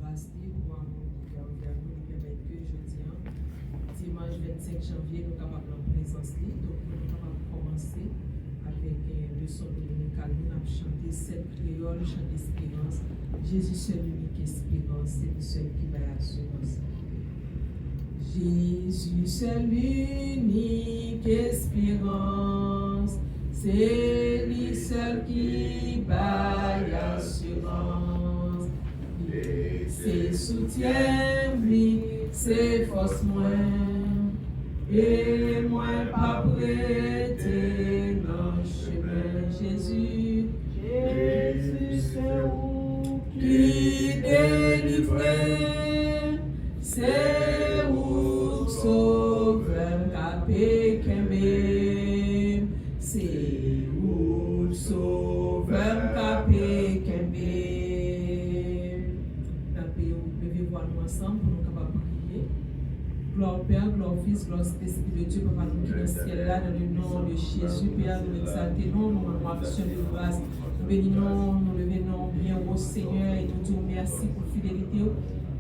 grâce pour amour qui envers nous, nous permettre que jeudi, dimanche 25 janvier, nous sommes capables en présence. Donc, nous sommes capables de commencer avec une leçon dominicale. Nous avons chanté cette créole, chanté espérance. Jésus seul l'unique espérance, c'est le seul qui va assurance. Jésus seul l'unique espérance, c'est lui seul qui baille assurance. C'est soutien, lui, c'est force moins, et moins pas prêter dans le chemin. Jésus, c'est où qui délivre, c'est où sauveur capé kembe, c'est où sauveur capé kembe. Ensemble pour nous capables de prier. Gloire au Père, gloire au Fils, gloire au Esprit de Dieu, Papa, nous qui dans le ciel là, dans le nom de Jésus, Père, nous exaltons, nous rendons action de grâce, nous bénissons, nous levons bien au Seigneur et nous disons merci pour fidélité,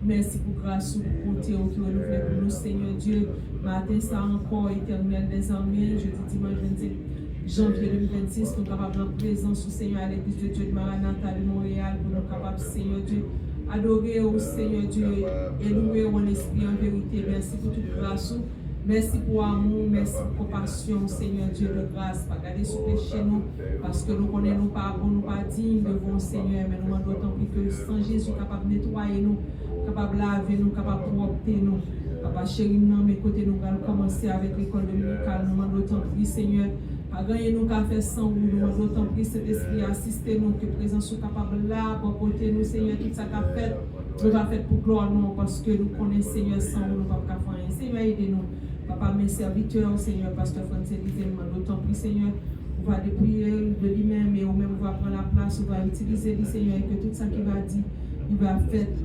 merci pour grâce, pour bonté, qui renouvelle pour nous, Seigneur Dieu, matin, ça encore, éternel des armées, jeudi, dimanche 25 janvier 2026, nous sommes capables de présence au Seigneur à l'église de Dieu de Maranatha de Montréal, pour nous capables, Seigneur Dieu, adorer au Seigneur Dieu et louer en esprit en vérité. Merci pour toute grâce. Merci pour amour, merci pour compassion, Seigneur Dieu de grâce. Pas garder sous péché nous, parce que nous connaissons nous pas bon, nous pas dignes devant Seigneur, mais nous demandons autant plus que le sang Jésus capable de nettoyer nous, capable de laver nous, capable de propter nous. Papa chéri, nous, mes côtés, nous allons commencer avec l'école dominicale. Nous demandons autant plus, Seigneur. À gagner nous qu'à faire sans vous, nous demandons autant plus cet esprit assister nous, que présence soit capable là, pour porter nous, Seigneur, tout ça qu'a fait, nous va faire pour gloire nous, parce que nous connaissons, Seigneur, sans vous, nous ne pouvons pas faire rien. Seigneur, aidez-nous. Papa, mes serviteurs, Seigneur, Pasteur François, nous demandons autant plus, Seigneur, on va dépouiller de lui-même, et nous-mêmes, on va prendre la place, on va utiliser le Seigneur, et que tout ça qu'il va dire, il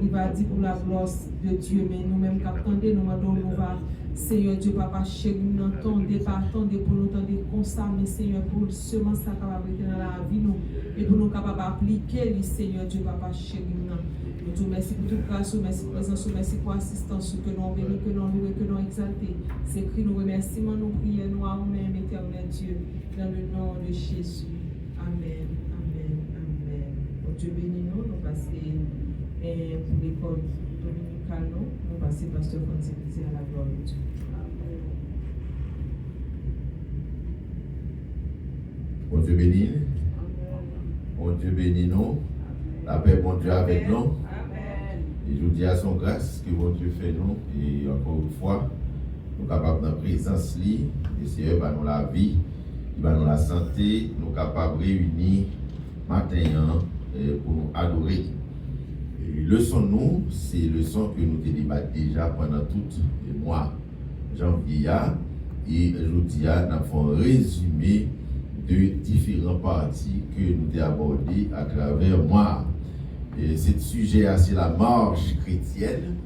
va dire pour la gloire de Dieu, mais nous-mêmes, qu'attendez, nous demandons, nous va. Seigneur Dieu, Papa, chéri, nous entendez, partendez pour nous entendre comme ça, mais Seigneur, pour seulement ça capable dans la vie, nous, et pour nous capables d'appliquer, Seigneur Dieu, Papa, chéri, nous disons merci pour toute grâce, merci pour présence, merci pour assistance, que nous bénissons, que nous louons, que nous exaltons. C'est écrit, nous remercions, nous prions, nous amen, éternel Dieu, dans le nom de Jésus. Amen, amen, amen. Bon Dieu bénis nous, nous passons pour l'école dominicale, nous passons Pasteur François à la gloire de Dieu. Bon Dieu béni. Bon Dieu béni nous. La paix, bon Dieu avec nous. Et je vous dis à son grâce que bon Dieu fait nous. Et encore une fois, nous sommes capables de présence li. Et Seigneur va nous la vie, il va nous la santé, nous sommes capables de réunir matin pour nous adorer. Et leçon nous, c'est leçon que nous débattons déjà pendant tout le mois janvier. Et aujourd'hui, nous avons un résumé de différents parties que nous avons abordés à travers moi. Et ce sujet, c'est la marche chrétienne.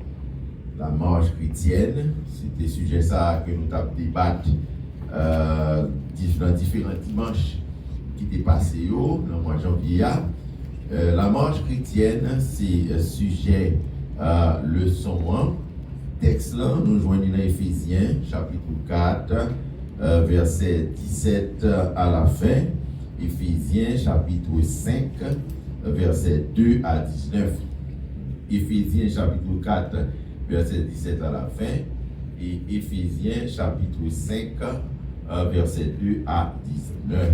La marche chrétienne, c'était sujet ça que nous avons débattu dans différents dimanches qui étaient passés dans le mois de janvier. La marche chrétienne, c'est sujet leçon 1. Texte là, nous joignons dans Éphésiens, chapitre 4. Verset 17 à la fin, Éphésiens chapitre 5, verset 2 à 19. Éphésiens chapitre 4, verset 17 à la fin, et Éphésiens chapitre 5, verset 2 à 19.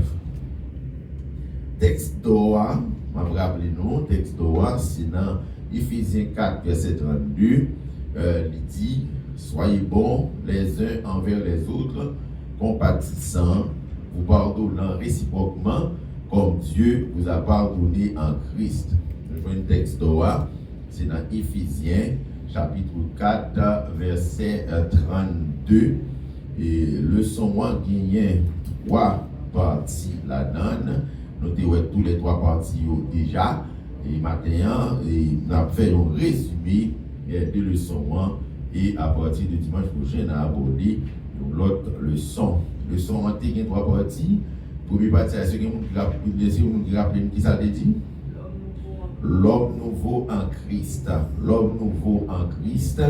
Texte d'Oa, je me rappelle nous, texte d'Oa, c'est dans Éphésiens 4, verset 32, il dit, soyez bons les uns envers les autres, compatissant, vous pardonnant réciproquement, comme Dieu vous a pardonné en Christ. Je vois un texte d'Oa, c'est dans Éphésiens, chapitre 4, verset 32. Et leçon 1 gagne 3 parties là-dedans. Nous avons tous les 3 parties déjà. Et maintenant, nous avons fait un résumé de leçon 1. Et à partir de dimanche prochain, nous avons abordé l'autre leçon. Leçon 1 gagne 3 parties. Première partie, est-ce que vous rappelez qui ça dit? l'homme nouveau en Christ. L'homme nouveau en Christ,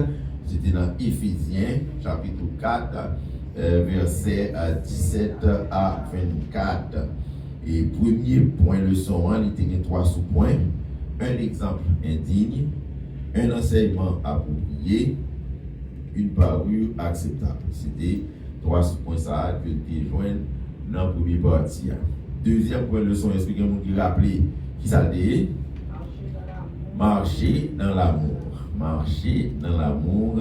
c'était dans Éphésiens, chapitre 4, versets 17 à 24. Et premier point leçon, il y a 3 sous-points. Un exemple indigne, un enseignement approprié, une parure acceptable. C'était 3 sous-points ça que tu joins dans la première partie. Deuxième point leçon, expliquez-moi qui rappelait qui ça dit. Marcher dans l'amour. Marcher dans l'amour.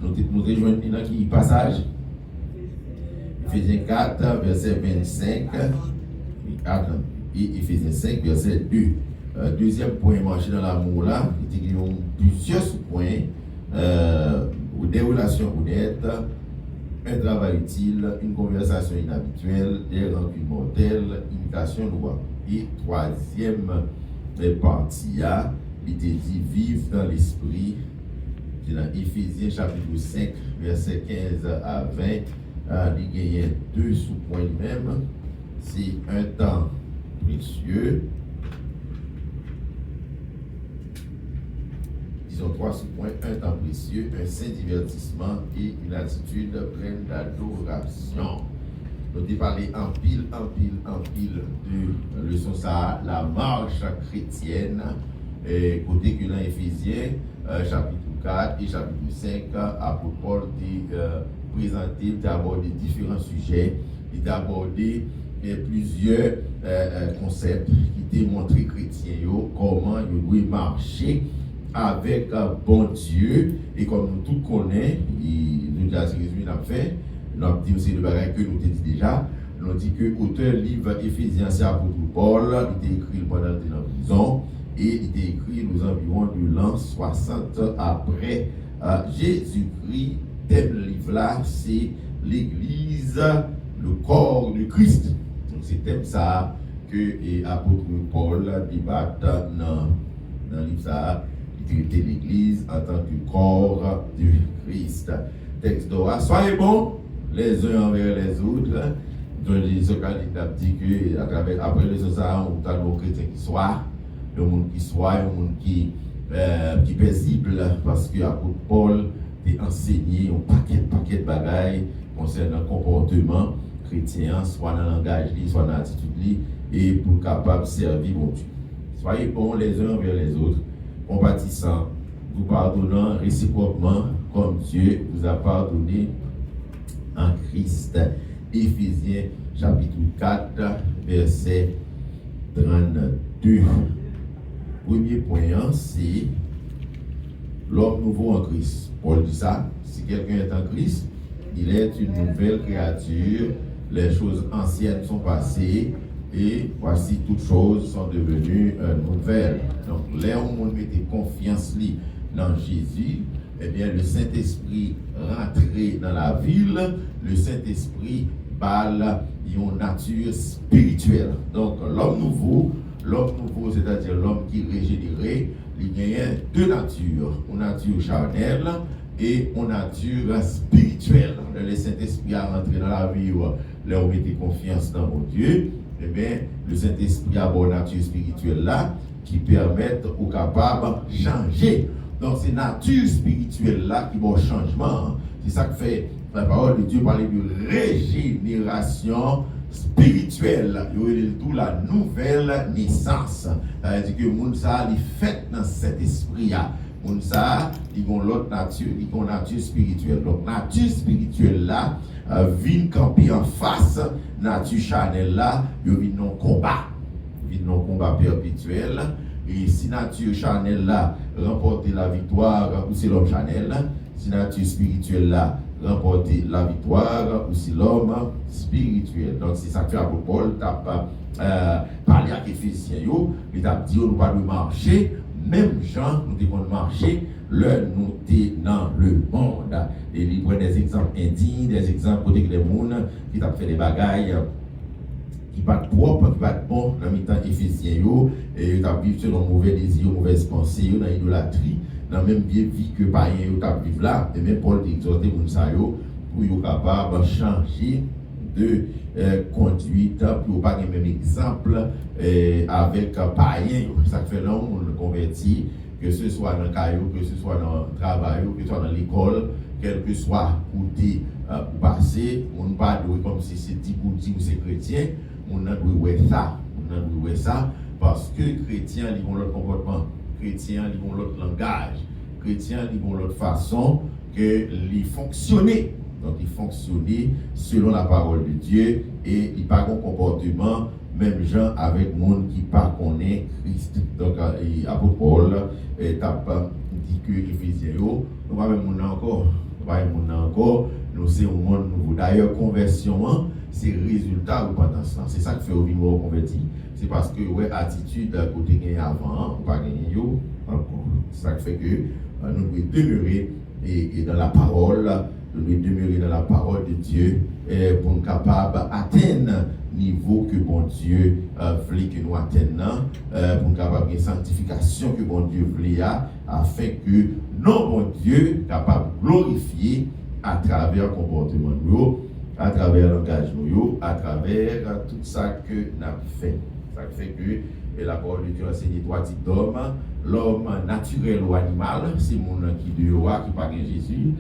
Nous rejoignons dans qui passage? Éphésiens 4, verset 25. Et Éphésiens 5, verset 2. Deuxième point, marcher dans l'amour là, il y a plusieurs sous-points. Des relations honnêtes, un travail utile, une conversation inhabituelle, des rancunes mortelles, imitation loi. Et troisième partie, il était dit vivre dans l'esprit. C'est dans Éphésiens chapitre 5, verset 15 à 20. Il y a 2 sous-points même. C'est un temps précieux. Disons 3 sous-points, un temps précieux, un saint divertissement et une attitude pleine d'adoration. Nous avons parlé en pile de leçon ça, la marche chrétienne, côté que dans Éphésiens, chapitre 4 et chapitre 5, apôtre Paul a présenté, il a abordé différents sujets, il a abordé plusieurs concepts qui démontrent chrétiens comment ils doivent marcher avec bon Dieu. Et comme nous tous connaissons, nous avons résumé l'a fait, nous avons dit aussi le bagage que nous avons dit déjà. Nous avons dit que l'auteur livre Éphésiens, c'est apôtre Paul, il était écrit pendant qu'il était en prison et il était écrit nous environ de l'an 60 après Jésus-Christ. Thème livre là, c'est l'Église, le corps de Christ. Donc c'est thème ça que l'apôtre Paul débat dans le livre ça. Traiter l'Église en tant que corps du Christ. Texte d'Ora. Soyez bons les uns envers les autres. Donc, ce candidat dit que après les autres, on a nos chrétiens qui soient, le monde qui soit, le monde qui est paisible, parce que l'apôtre Paul a enseigné un paquet de bagailles concernant le comportement chrétien, soit dans le langage, soit dans l'attitude, et pour capable de servir mon Dieu. Soyez bons les uns envers les autres, compatissant, vous pardonnant réciproquement comme Dieu vous a pardonné en Christ. Éphésiens chapitre 4, verset 32. Premier point, c'est l'homme nouveau en Christ. Paul dit ça, si quelqu'un est en Christ, il est une nouvelle créature, les choses anciennes sont passées, et voici toutes choses sont devenues nouvelles. Donc, là où on met confiance dans Jésus, eh bien, le Saint-Esprit rentré dans la ville, le Saint-Esprit parle une nature spirituelle. Donc, l'homme nouveau, c'est-à-dire l'homme qui est régénéré, il y a 2 natures, une nature charnelle et une nature spirituelle. Le Saint-Esprit a rentré dans la vie, là où on met confiance dans mon Dieu. Eh bien, le Saint-Esprit a une nature spirituelle là qui permettent aux capables de changer. Donc, c'est nature spirituelle là qui va au changement. C'est ça que fait la parole de Dieu parler de régénération spirituelle. Il y a tout la nouvelle naissance. C'est-à-dire que le monde ça est fait dans cet esprit-là. Le monde ça, il y a l'autre nature, il y a une nature spirituelle. Donc, nature spirituelle là, vient camper en face, nature charnelle là, il vient non combat. Vient non combat perpétuel. Et si nature charnelle là remporter la victoire, ou c'est l'homme charnel, si nature spirituelle là remporter la victoire, ou c'est l'homme spirituel. Donc c'est ça que Paul t'a parlé à Éphésiens, il t'a dit on ne pas marcher, même gens nous devons marcher, nous sommes dans le monde. Et il prend des exemples indignes, des exemples côté que les gens qui t'a fait des bagailles qui pas propre, qui pas bon dans le temps Éphésiens, et ils ont vécu selon mauvais désirs, mauvaises pensées, dans l'idolâtrie, dans la même vie que païens, ils ont vécu là, et même Paul t'a exhorté pour ça, pour être capable de changer de conduite pour pas le même exemple avec païen. Ça fait là on le convertit, que ce soit dans le caillou, que ce soit dans le travail, que ce soit dans l'école, quel que soit côté pour passer, on ne pas doué comme si c'était pour dire que c'est chrétien, on a doué ça, parce que chrétien ils ont leur comportement, chrétien ils ont leur langage, chrétien ils ont leur façon que les fonctionner. Donc ils fonctionner selon la parole de Dieu et ils pas un comportement même gens avec monde qui pas connaît Christ. Donc apôtre Paul tape dit que Éphésiens nous va même encore nous c'est un monde nouveau. D'ailleurs conversion c'est résultat de repentance. C'est ça qui fait au vivre converti. C'est parce que ouais attitude côté gagné avant ou pas gagné yo encore. C'est ça qui fait que nous devons demeurer et dans la parole, nous devons demeurer dans la parole de Dieu pour nous capables d'atteindre le niveau que bon Dieu voulait que nous atteignions, pour nous capables de sanctification que bon Dieu voulait afin que non bon Dieu capable de glorifier à travers le comportement nous, à travers l'engagement, à travers tout ça que nous avons fait. Ça fait que la parole de Dieu enseigne trois types d'hommes. L'homme naturel ou animal, c'est le monde qui de roi, qui parle de Jésus,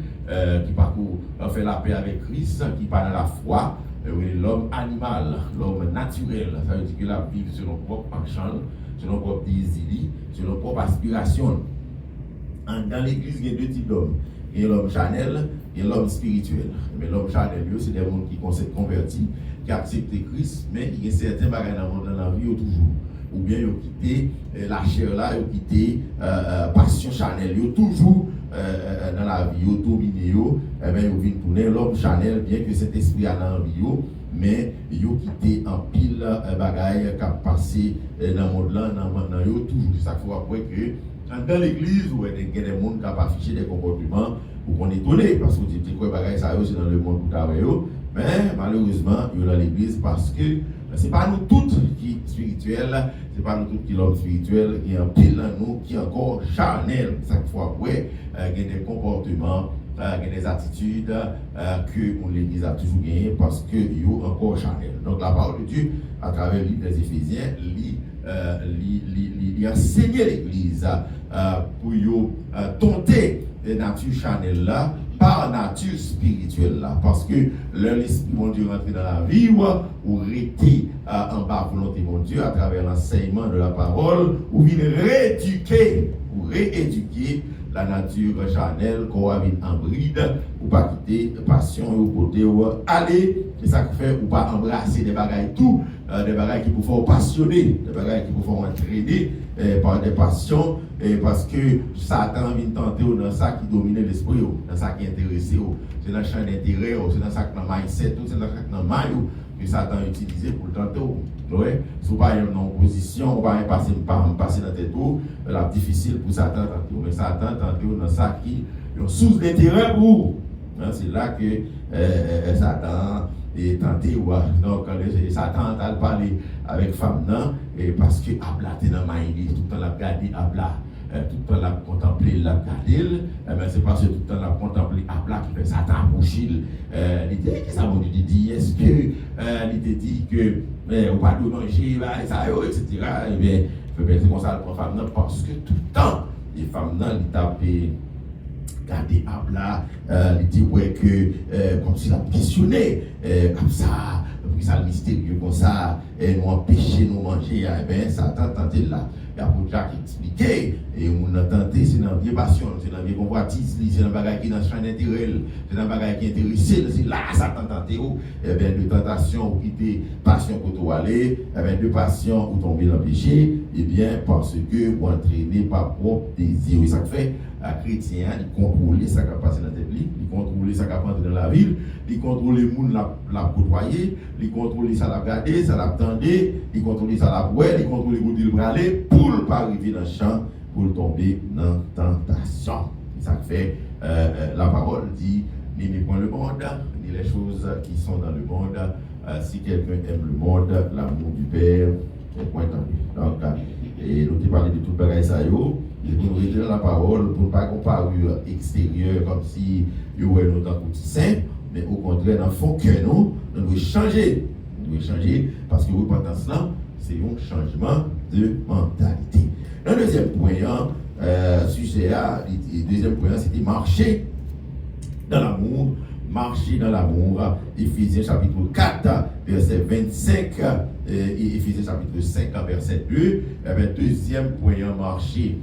qui parcourt, fait la paix avec Christ, qui parle de la foi. L'homme animal, l'homme naturel, ça veut dire que la vie selon propre penchant, selon propre désir, selon propre aspiration. Dans l'église, il y a deux types d'hommes. Il y a l'homme charnel et l'homme spirituel. Mais l'homme charnel, c'est des gens qui sont convertis, qui acceptent Christ, mais il y a certains bagages dans la vie toujours. Ou bien ils ont quitté la chair là, ils ont quitté passion charnelle, ils ont toujours dans la vie, ils ont dominé, ils ont tourner l'homme charnel, bien que cet esprit a dans la vie, mais ils ont quitté en pile bagaille qui a passé dans le monde là, dans toujours. C'est ça qu'il faut après que dans l'église, où il y a des gens qui ont affiché des comportements, où on est étonné, parce que vous dites que bagaille ça c'est dans le monde où travailler, mais malheureusement, ils sont dans l'église parce que c'est pas nous toutes qui spirituels, c'est pas nous toutes qui l'homme spirituel, il y a un pile en nous qui est encore charnel. Chaque fois, ouais, il y a des comportements, il y a des attitudes que l'église a toujours gagné parce que il y a encore charnel. Donc la parole de Dieu, à travers le livre des Éphésiens, il enseigne l'église pour tenter les natures charnelles là par nature spirituelle là, parce que l'esprit mon Dieu rentre dans la vie ou rester en bas volonté mon Dieu à travers l'enseignement de la parole ou vient rééduquer la nature charnelle qu'on a mis en bride ou pas quitter passion ou côté ou aller, c'est ça qui fait ou pas embrasser des bagailles tout, des bagailles qui vous font passionner, des bagailles qui vous font entraîner par des passions, parce que Satan vient tenter dans ça qui domine l'esprit, dans ça qui intéresse, c'est dans le champ d'intérêt, c'est dans ça qui est dans le mindset, c'est dans ça qui est dans le maillot que Satan utilisé pour le tenter. Ouais, si vous n'avez pas en position, on va passer dans tête là difficile pour Satan tenter, mais Satan tenter dans ça qui est une source d'intérêt pour vous. C'est là que Satan est tenté. Donc, Satan a parlé avec femme, et parce que Abla est dans ma église, tout le temps la regarder Abla, tout le temps la contempler, la regarder, c'est parce que tout le temps la contempler Abla qui fait Satan approcher. Il dit, qu'est-ce que ça veut dire? Est-ce que il te dit que on va pas manger, ça, etc. Eh bien, il faut penser comme ça pour femme, parce que tout le temps, les femmes, ils tapent. Regardez Abla, il dit ouais que comme s'il a questionné comme ça mystérieux comme ça, nous empêcher nous manger, eh bien Satan tenté là. Il y a pour Jacques expliquer, et on a tenté, c'est dans la vieille passion, c'est dans la vieille convoitise, c'est dans le bagage qui est dans le champ d'intérêt, c'est dans le bagage qui est intéressé, c'est là Satan tenté, eh bien de tentation ou quitter passion pour toi aller, eh bien de passion ou tomber dans le péché, eh bien parce que vous entraînez par propre désir. Et ça fait à chrétien, il contrôle ça qui passe dans la tête, il contrôle ça qui passe dans la ville, il contrôle les gens la côtoyer, il contrôle ça la garder, ça la tendre, il contrôle ça la boire, il contrôle les côtés le aller pour ne pas arriver dans le champ, pour tomber dans la tentation. Et ça fait la parole dit, n'aimez point le monde, ni les choses qui sont dans le monde. Si quelqu'un aime le monde, l'amour du Père est point en lui. Donc, et nous avons parlé de tout le bagage ça yo, et nous rester dans la parole pour ne pas comparer extérieur comme si il y aurait nos temps saints, mais au contraire, dans le fond que nous devons changer. Nous devons changer parce que repentance là, c'est un changement de mentalité. Le deuxième point, sujet deuxième point, c'était marcher dans l'amour. Marcher dans l'amour. Éphésiens chapitre 4, verset 25, et Éphésiens chapitre 5, verset 2. Deuxième point, marcher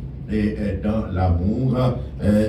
dans l'amour.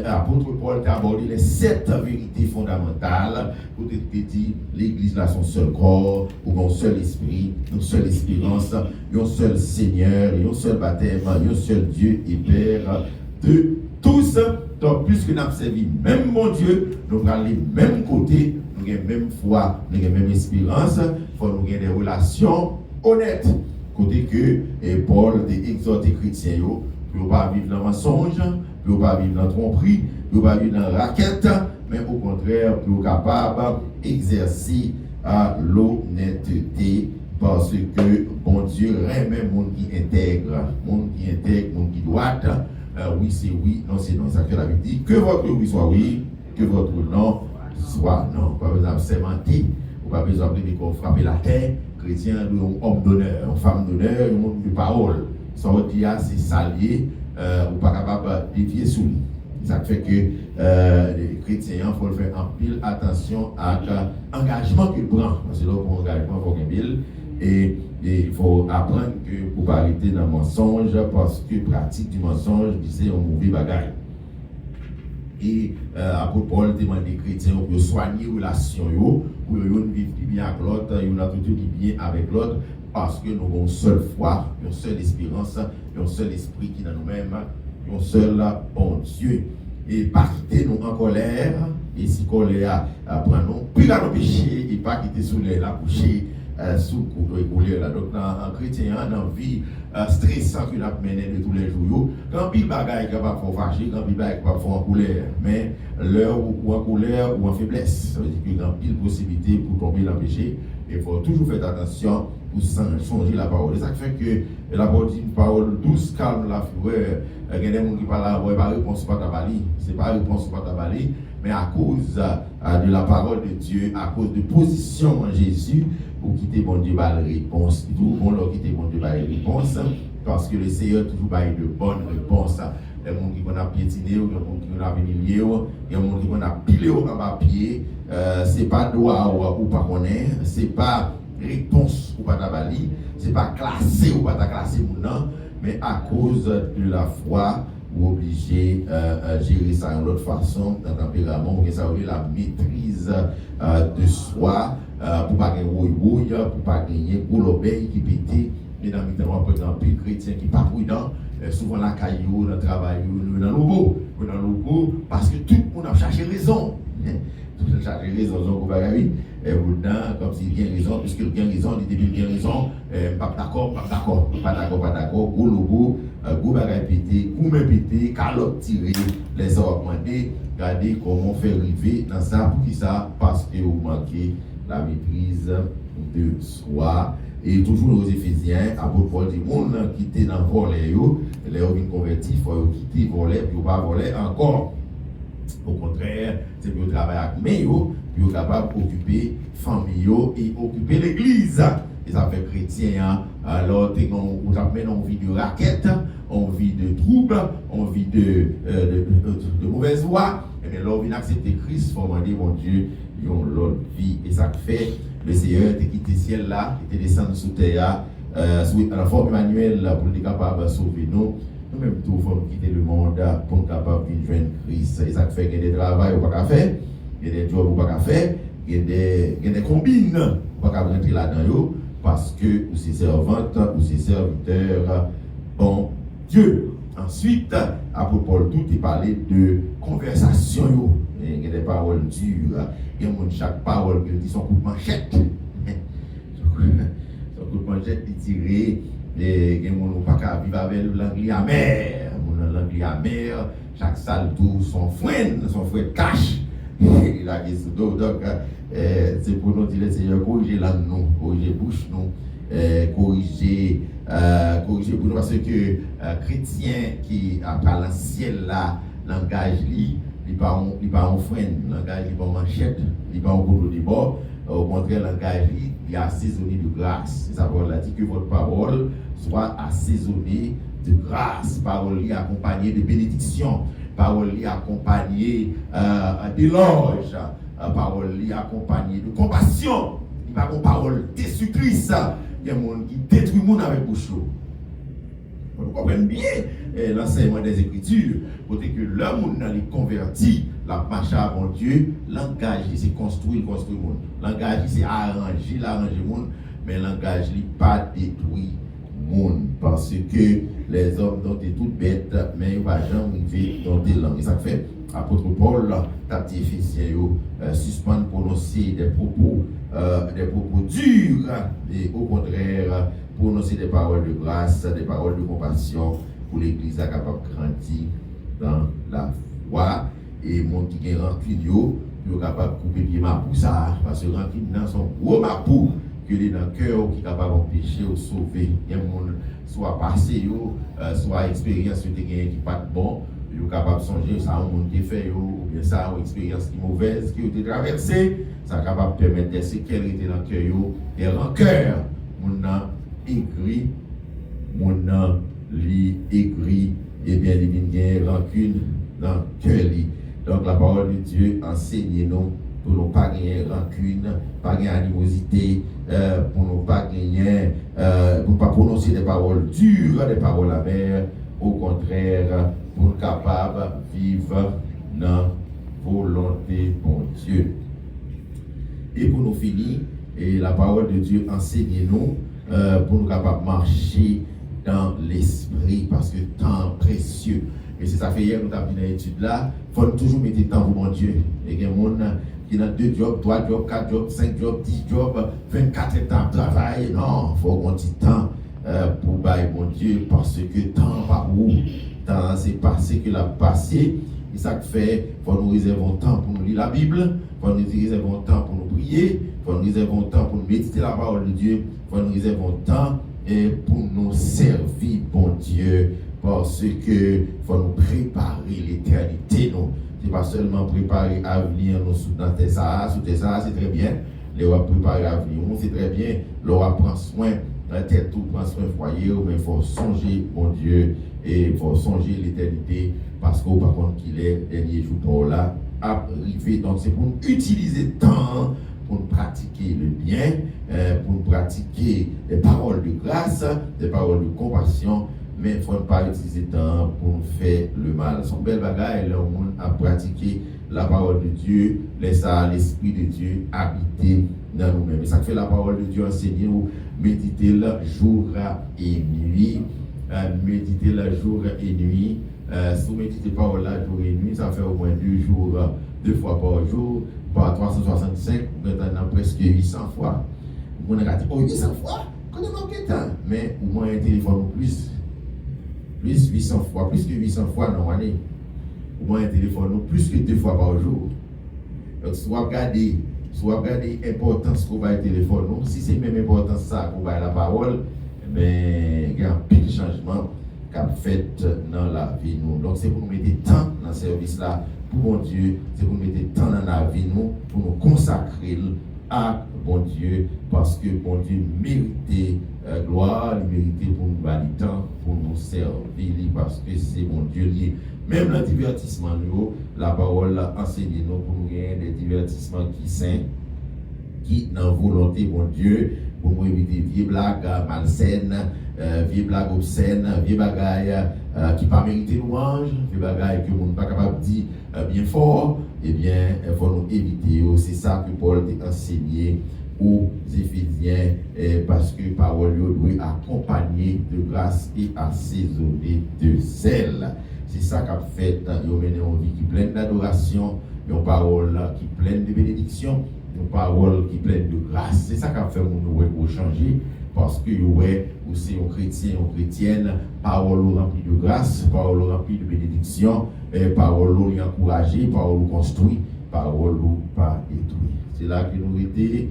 Apôtre Paul a abordé les 7 vérités fondamentales pour te dire l'église là son seul corps, ou un seul esprit, une seule espérance, un seul Seigneur, un seul baptême, un seul Dieu et Père de tous. Donc, puisque nous avons servi même mon Dieu, nous avons les mêmes côtés, nous avons la même foi, nous avons la même espérance, il faut nous avoir des relations honnêtes. Côté que Paul a exhorté les chrétiens pour ne pas vivre dans le mensonge, pour ne pas vivre dans la tromperie, pour ne pas vivre dans la raquette, mais au contraire, pour être capable d'exercer l'honnêteté. Parce que bon Dieu aime le monde qui intègre, le monde qui doit. Oui, c'est oui, non, c'est non. Ça fait la Bible dit que votre oui soit oui, que votre non soit non. Pas besoin de sémenter, pas besoin de frapper la terre. Chrétien, un homme d'honneur, une femme d'honneur, un monde de parole. Ça veut dire c'est salier, ou pas capable de dévier sous lui. Ça fait que les chrétiens, il faut faire en pile attention à l'engagement qu'il prend. Parce que là, pour l'engagement, il faut qu'il y ait et il faut apprendre que pour ne pas arrêter dans le mensonge, parce que pratique du mensonge, c'est un mauvais bagage. Et apôtre Paul demande des chrétiens pour soigner les relations, pour vivre bien avec l'autre, ils ont tout bien avec l'autre, parce que nous avons une seule foi, une seule espérance, un seul esprit qui est dans nous-mêmes, un seul bon Dieu. Et pas quitter nous en colère, et si colère prend nous, puis là nous pécher, et pas quitter sous l'air, la coucher. Sous couler là. Donc, en chrétien, dans la vie stressante que nous avons mené de tous les jours, quand il y a des choses qui sont capable de faire fâcher, quand il y a des choses qui sont capable de faire en colère, mais l'heure ou en colère ou en faiblesse, ça veut dire qu'il y a une possibilité pour tomber dans le péché. Il faut toujours faire attention pour changer la parole. C'est ça qui fait que la parole dit une parole douce, calme, la fureur. Il y a des gens qui parlent, pas réponse pas ta bali, c'est pas réponse pas ta bali, mais à cause de la parole de Dieu, à cause de position en Jésus, pour quitter bon Dieu par la réponse. Tout bon leur quitter bon Dieu par la réponse, parce que le Seigneur toujours pas de bonnes réponses. Il y a des gens qui ont piétiné, il y a des gens qui ont humilié, il y a des gens qui ont pilé au bas pied. C'est pas droit ou pas connaître, c'est pas réponse ou pas tabali, c'est pas classé ou pas classé non, mais à cause de la foi, vous obligez gérer ça d'une autre façon, dans le tempérament, pour que ça ait la maîtrise de soi, pour pas gagner rouille, pour pas gagner l'obéi qui pète, et dans le temps, par exemple, les chrétiens qui ne sont pas prudents, souvent la caillou, dans le travail, dans le beau, parce que tout le monde a cherché raison. Tout le monde a cherché raison, comme s'il y a raison, puisque il y a raison, il y a raison, pas d'accord, gros logo, gros bagay pété, gros main pété, calotte tirée, les ordres demandés, regardez comment faire arriver dans ça, pour qui ça, parce que vous manquez la maîtrise de soi. Et toujours aux Éphésiens, apôtre Paul dit, monde qui était dans le volet, les gens convertis, il faut quitter le volet, puis pas voler encore. Au contraire, c'est pour travailler avec nous, pour être capable d'occuper la famille et occuper l'église. Et ça fait chrétien, alors on amène en vie de raquette, en vie de trouble, en vie de mauvaise voie. Et bien là, on vient accepter Christ, il faut demander, mon Dieu, ils ont l'autre vie. Et ça fait, le Seigneur était quitté le ciel là, était descendu sous terre, à la forme Emmanuel, pour être capable de sauver nous. Nous-mêmes, il faut quitter le monde pour être capable de joindre Christ. Et ça fait qu'il y a des travaux qu'on ne peut pas faire, il y a des jobs qu'on ne peut pas faire, il y a des combines qu'on ne peut pas rentrer là-dedans, parce que vous êtes servante, vous êtes serviteur, bon Dieu. Ensuite, apôtre Paul tout est parlé de conversation. Il y a des paroles dures, il y a chaque parole qui dit son coup de manchette. Son coup de manchette est tiré. Il y a des gens qui ne peuvent pas vivre avec l'anglais amer. L'anglais amer, chaque salle tout son frein cache. Il a dit donc, c'est pour nous dire le Seigneur, corriger langue nous, corriger bouche nous, corriger pour nous, parce que chrétien qui a par le ciel là, langage lui, il n'est pas un frein, le langage n'est pas en manchette, il n'est pas en boulot de bord. Au contraire, le langage est assaisonné de grâce. Ça veut dire que votre parole soit assaisonnée de grâce. Parole est accompagnée de bénédiction. Parole est accompagnée d'éloge. Parole est accompagnée de compassion. Il n'y a pas de parole destructrice. Il y a des gens qui détruisent le monde avec bouche. Vous comprenez bien l'enseignement des Écritures. Côté que le monde les converti, la marche avant Dieu, langage c'est construire le monde. Langage c'est arranger le monde, mais langage n'est pas détruire le monde. Parce que les hommes sont toutes bêtes, mais ils ne vont jamais arriver dans des langues. Et ça fait, apôtre Paul, t'as dit Éphésiens, suspend de prononcer des propos durs, et au contraire, prononcer des paroles de grâce, des paroles de compassion pour l'Église capable de grandir dans la foi. Et mon qui est rancune, il est capable de couper pied ma pour ça, parce que rancune dans son gros mapou, que les dans le cœur qui est capable d'empêcher ou sauver. Il y a monde soit passé, soit expérience qui n'est pas bon, il est capable de songer, ça a un monde qui fait, ou bien ça, une expérience qui est mauvaise, qui a été traversée, ça est capable de permettre des séquelles qui étaient dans le cœur, des rancœurs. Mon a écrit, mon a écrit, et bien il y a rancune dans le cœur. Donc la parole de Dieu enseigne-nous pour ne pas gagner rancune, pas gagner animosité, pour ne pas gagner, pour ne pas prononcer des paroles dures, des paroles amères. Au contraire, pour être capable de vivre dans la volonté de Dieu. Et pour nous finir, et la parole de Dieu enseigne-nous pour nous capables de marcher dans l'esprit, parce que temps précieux. Et c'est ça fait hier, nous avons dit dans l'étude là, il faut toujours mettre temps pour mon Dieu. Et il y a des gens qui ont 2 jobs, 3 jobs, 4 jobs, 5 jobs, 10 jobs, 24 temps de travail. Non, il faut qu'on ait temps pour bailler mon Dieu, parce que temps pas où. Temps c'est passé que l'a passé. Et ça fait, il faut nous réserver temps pour nous lire la Bible, il faut nous réserver temps pour nous prier, il faut nous réserver temps pour nous méditer la parole de Dieu, il faut nous réserver temps pour nous servir, bon Dieu. Parce que faut nous préparer l'éternité, non. C'est pas seulement préparer l'avenir nous sous dans tes ça, c'est très bien. Les va préparer l'avenir, c'est très bien. L'aura prend soin de tête tout, prend soin foyer, mais il faut songer, bon Dieu, et il faut songer l'éternité, parce que par contre qu'il est dernier jour pour là arrivé. Donc c'est pour nous utiliser le temps pour nous pratiquer le bien, pour nous pratiquer des paroles de grâce, des paroles de compassion. Mais il ne faut pas utiliser le temps pour nous faire le mal. Son bel bagage, le monde a pratiqué la parole de Dieu, laisser l'Esprit de Dieu habiter dans nous-mêmes. Et ça fait la parole de Dieu enseigner ou méditer le jour et nuit. Méditer le jour et nuit. Si vous méditez la parole là jour et nuit, ça fait au moins 2 jours, 2 fois par jour, par 365, maintenant presque 800 fois. On a dit, 800 fois? Qu'on a manqué de temps. Mais au moins un téléphone plus 800 fois, plus que 800 fois dans l'année. Au moins un téléphone, plus que 2 fois par jour. Donc, soit regarder l'importance qu'on va au téléphone, si c'est même importance ça qu'on va la parole, mais il y a un pile changement qu'a fait dans la vie nous. Donc, c'est pour nous mettre temps dans ce service là, pour mon Dieu, c'est pour nous mettre temps dans la vie nous, pour nous consacrer à bon Dieu, parce que bon Dieu mérite gloire, il mérite pour nous donner temps, pour nous servir, parce que c'est bon Dieu lié. Même le divertissement, nous, la parole enseigne nous pour nous gagner des divertissements qui saints, qui dans volonté, bon Dieu, pour nous éviter vieilles blagues malsaines, vieilles blagues obscènes, vieilles bagailles qui ne pas mériter louange, vieilles bagailles que nous ne pas capable de dire bien fort. Eh bien, il faut nous éviter. C'est ça que Paul a enseigné aux Éphésiens, parce que la parole doit accompagner de grâce et assaisonner de zèle. C'est ça qu'a fait, il a mené une vie qui est pleine d'adoration, une parole qui est pleine de bénédiction, une parole qui est pleine de grâce. C'est ça qu'a fait nous changer, parce que vous c'est un chrétien, une chrétienne, parole remplie de grâce, parole remplie de bénédiction, parole encouragée, parole construite, parole pas détruite. C'est là que nous étions.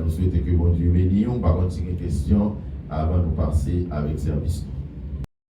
Nous souhaitons que bon Dieu bénisse. On va continuer une question avant de passer avec service.